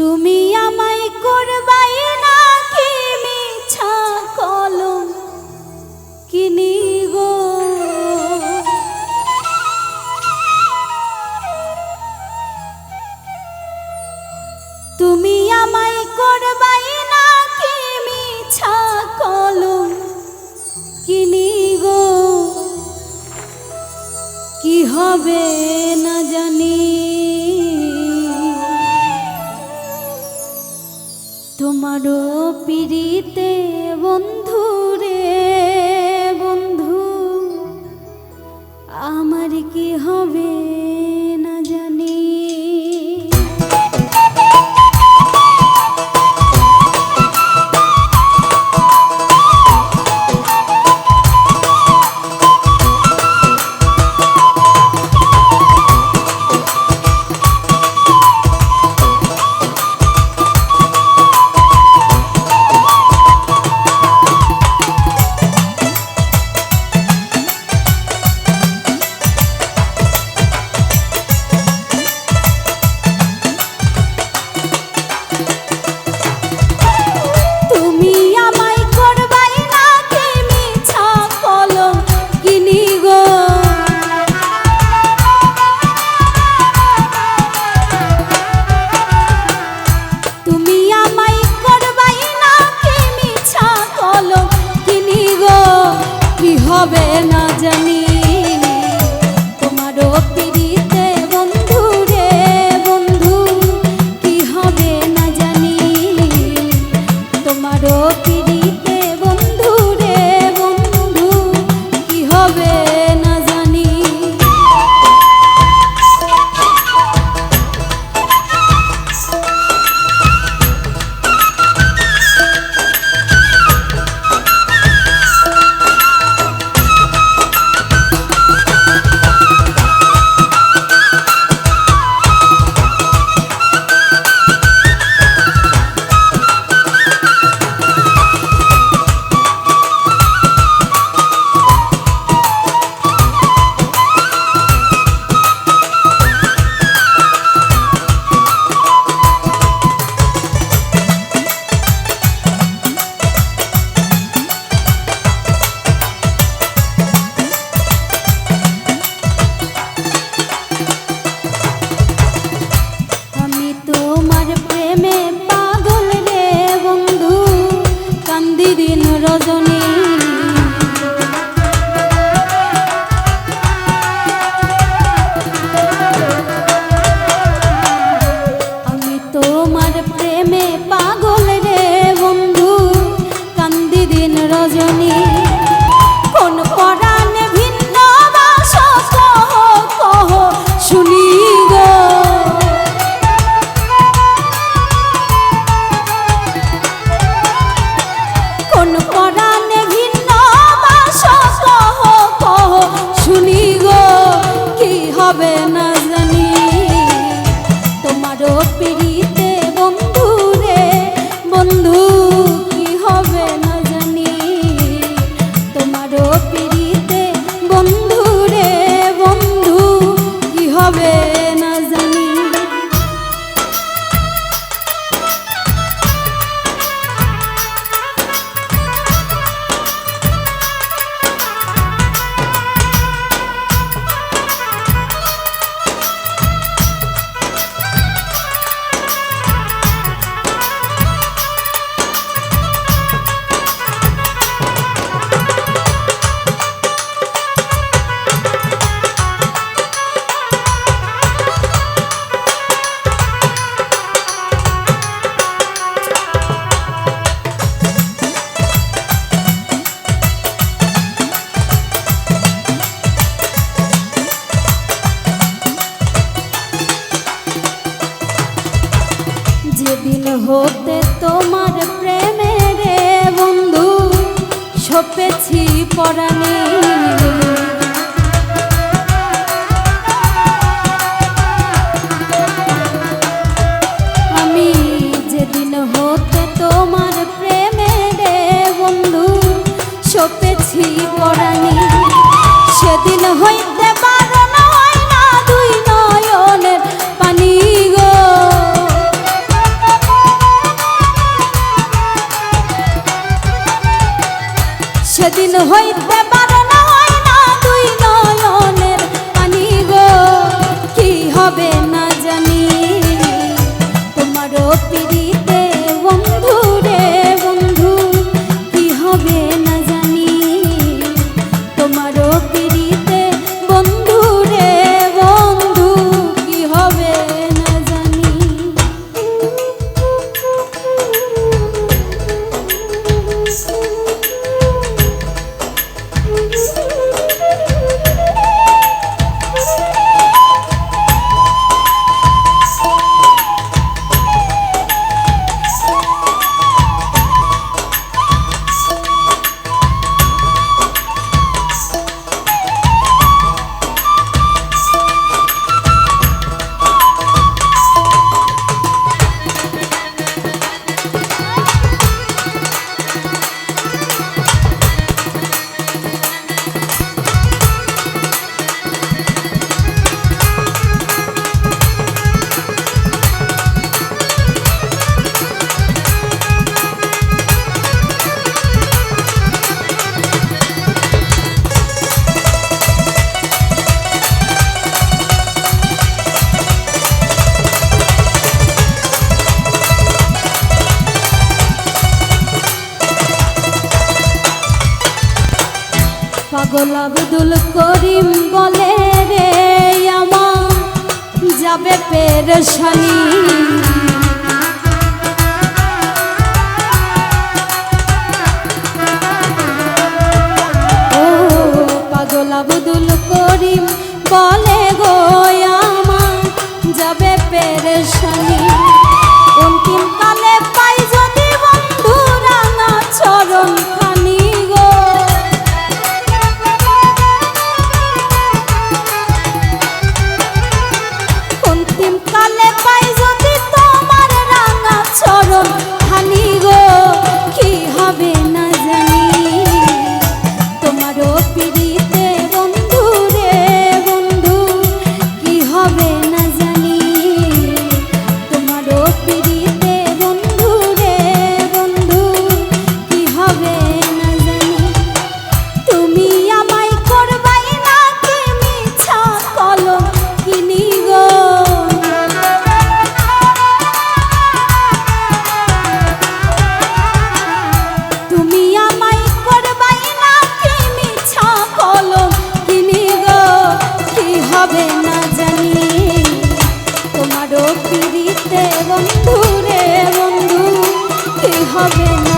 তুমি আমায় করবাই নাকি মিছা কলম কিনি গো, তুমি আমায় করবাই নাকি মিছা কলম কিনি গো, কি হবে না জানি তোমারও পিড়িতে বন্ধু রে বন্ধু, আমার কি হবে না জানি। হবে না জানি তোমারও পিড়িতে বন্ধু রে বন্ধু, কি হবে না জানি তোমারও পিড়িতে বন্ধু রে বন্ধু, কি হবে না জানি। হবে না জানি তোমারও পিড়িতে বন্ধু রে বন্ধু, কি হবে না জানি তোমারও পিড়িতে বন্ধু রে বন্ধু, কি হবে না জানি। যেদিন হতে তোমার প্রেমে রে বন্ধু সপেছি পরাণে, আমি যেদিন হতে তোমার প্রেমে রে বন্ধু সপেছি পরাণে, সেদিন হইতে বারণ হয় না দুই নয়নের পানি গো, পাগল আব্দুল করিম বলে রে আমার যাবে পেরেশানি ও পাগল আব্দুল করিম বলে গো আমার যাবে পেরেশানি অন্তিম কালে পাই যদি বন্ধু রাঙা চরণ খানি গো অন্তিম কালে পাই যদি তোমার রাঙা চরণ খানি গো কি হবে না জানি তোমারও পিড়িতে বন্ধু রে বন্ধু কি হবে না জানি তোমারও পিড়িতে বন্ধু রে বন্ধু কি হবে না জানি তুমি আমায় করবাই না কি মিছা কলম কিনি গো তুমি আমায় করবাই না কি মিছা কলম কিনি গো কি হবে না জানি তোমারও পিড়িতে বন্ধু রে বন্ধু কি হবে না